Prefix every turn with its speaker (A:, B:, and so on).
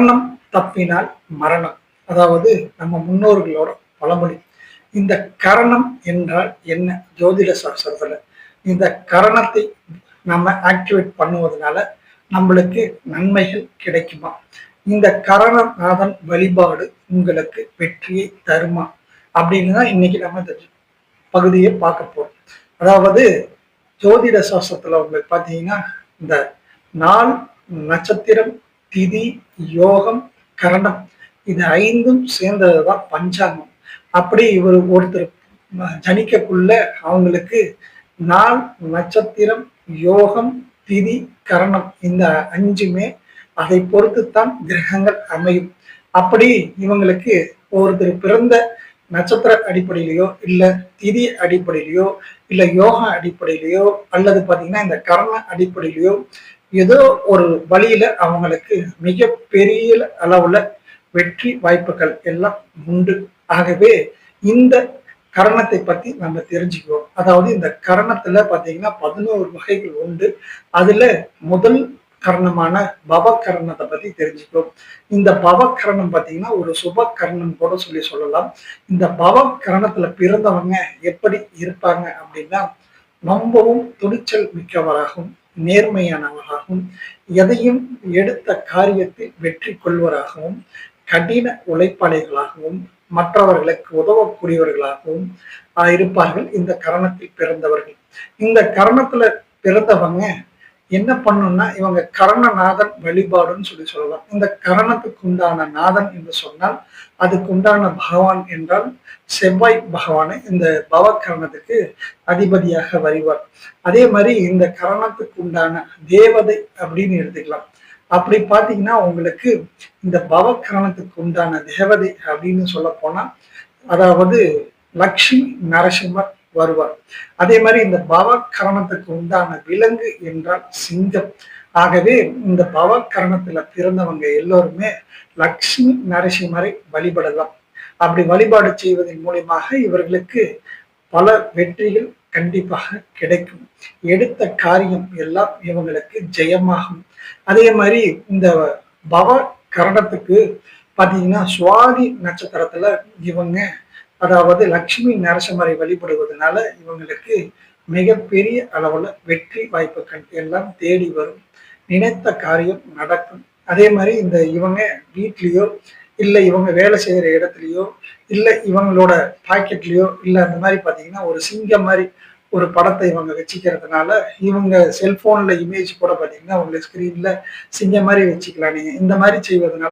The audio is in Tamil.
A: கரணம் தப்பினால் மரணம். அதாவது நம்ம முன்னோர்களோட பழமொழி. இந்த கரணம் என்றால் என்ன? ஜோதிட சாஸ்திரத்துல இந்த கரணத்தை நம்ம ஆக்டிவேட் பண்ணுவதனால நம்மளுக்கு நன்மைகள் கிடைக்குமா? இந்த கரணநாதன் வழிபாடு உங்களுக்கு வெற்றியை தருமா? அப்படின்னு தான் இன்னைக்கு நம்ம இந்த பகுதியை பார்க்க போறோம். அதாவது ஜோதிட சாஸ்திரத்துல உங்களுக்கு பார்த்தீங்கன்னா இந்த நாள், நட்சத்திரம், திதி, யோகம், கரணம் இது 5ம் சேர்ந்ததுதான் பஞ்சாங்கம். அப்படி ஒருத்தர் ஜனிக்கக்குள்ள அவங்களுக்கு நாள், நட்சத்திரம், யோகம், திதி, கரணம் இந்த 5மே அதை பொறுத்துத்தான் கிரகங்கள் அமையும். அப்படி இவங்களுக்கு ஒருத்தர் பிறந்த நட்சத்திர அடிப்படையிலையோ இல்ல திதி அடிப்படையிலையோ இல்ல யோகா அடிப்படையிலையோ அல்லது பாத்தீங்கன்னா இந்த கரண அடிப்படையிலையோ ஏதோ ஒரு வழியில அவங்களுக்கு மிக பெரிய அளவுல வெற்றி வாய்ப்புகள் எல்லாம் உண்டு. ஆகவே இந்த கரணத்தை பத்தி நம்ம தெரிஞ்சுக்குவோம். அதாவது இந்த கரணத்துல பாத்தீங்கன்னா 11 வகைகள் உண்டு. அதுல முதல் கரணமான பவகரணத்தை பத்தி தெரிஞ்சுக்கிறோம். இந்த பவகரணம் பாத்தீங்கன்னா ஒரு சுப கரணம் கூட சொல்லலாம். இந்த பவகரணத்துல பிறந்தவங்க எப்படி இருப்பாங்க அப்படின்னா ரொம்பவும் துணிச்சல் மிக்கவராகவும் நேர்மையானவராகவும் எதையும் எடுத்த காரியத்தில் வெற்றி கொள்வராகவும் கடின உழைப்பாளிகளாகவும் மற்றவர்களுக்கு உதவக்கூடியவர்களாகவும் இருப்பார்கள் இந்த கரணத்தில் பிறந்தவர்கள். இந்த கரணத்துல பிறந்தவங்க என்ன பண்ணணும்னா இவங்க கரணநாதன் வழிபாடுன்னு சொல்லலாம். இந்த கரணத்துக்கு உண்டான நாதன் என்று சொன்னால் அதுக்கு உண்டான பகவான் என்றால் செவ்வாய் பகவானை இந்த பவகரணத்துக்கு அதிபதியாக வருவார். அதே மாதிரி இந்த கரணத்துக்கு உண்டான தேவதை அப்படின்னு எடுத்துக்கலாம். அப்படி பாத்தீங்கன்னா உங்களுக்கு இந்த பவகரணத்துக்கு உண்டான தேவதை அப்படின்னு சொல்ல போனா அதாவது லக்ஷ்மி நரசிம்மர் வருவார். அதே மாதிரி இந்த பவகரணத்துக்கு உண்டான விலங்கு என்றால் சிங்கம். ஆகவே இந்த பவகரணத்துல பிறந்தவங்க எல்லோருமே லக்ஷ்மி நரசிம்மரை வழிபடலாம். அப்படி வழிபாடு செய்வதன் மூலியமாக இவர்களுக்கு பல வெற்றிகள் கண்டிப்பாக கிடைக்கும். எடுத்த காரியம் எல்லாம் இவங்களுக்கு ஜெயமாகும். அதே மாதிரி இந்த பவ கரணத்துக்கு பாத்தீங்கன்னா சுவாதி நட்சத்திரத்துல இவங்க அதாவது லட்சுமி நரசிம்மரை வழிபடுவதனால இவங்களுக்கு மிகப்பெரிய அளவுல வெற்றி வாய்ப்புகள் எல்லாம் தேடி வரும். நினைத்த காரியம் நடக்கும். அதே மாதிரி இந்த இவங்க வீட்லயோ இல்ல இவங்க வேலை செய்யற இடத்துலயோ இல்ல இவங்களோட பாக்கெட்லயோ இல்ல அந்த மாதிரி பாத்தீங்கன்னா ஒரு சிங்கம் மாதிரி ஒரு படத்தை இவங்க வச்சுக்கிறதுனால இவங்க செல்போன்ல இமேஜ் கூட பாத்தீங்கன்னா உங்க ஸ்கிரீன்ல சிங்கம் மாதிரி வச்சுக்கலாம். நீங்க இந்த மாதிரி செய்வதனால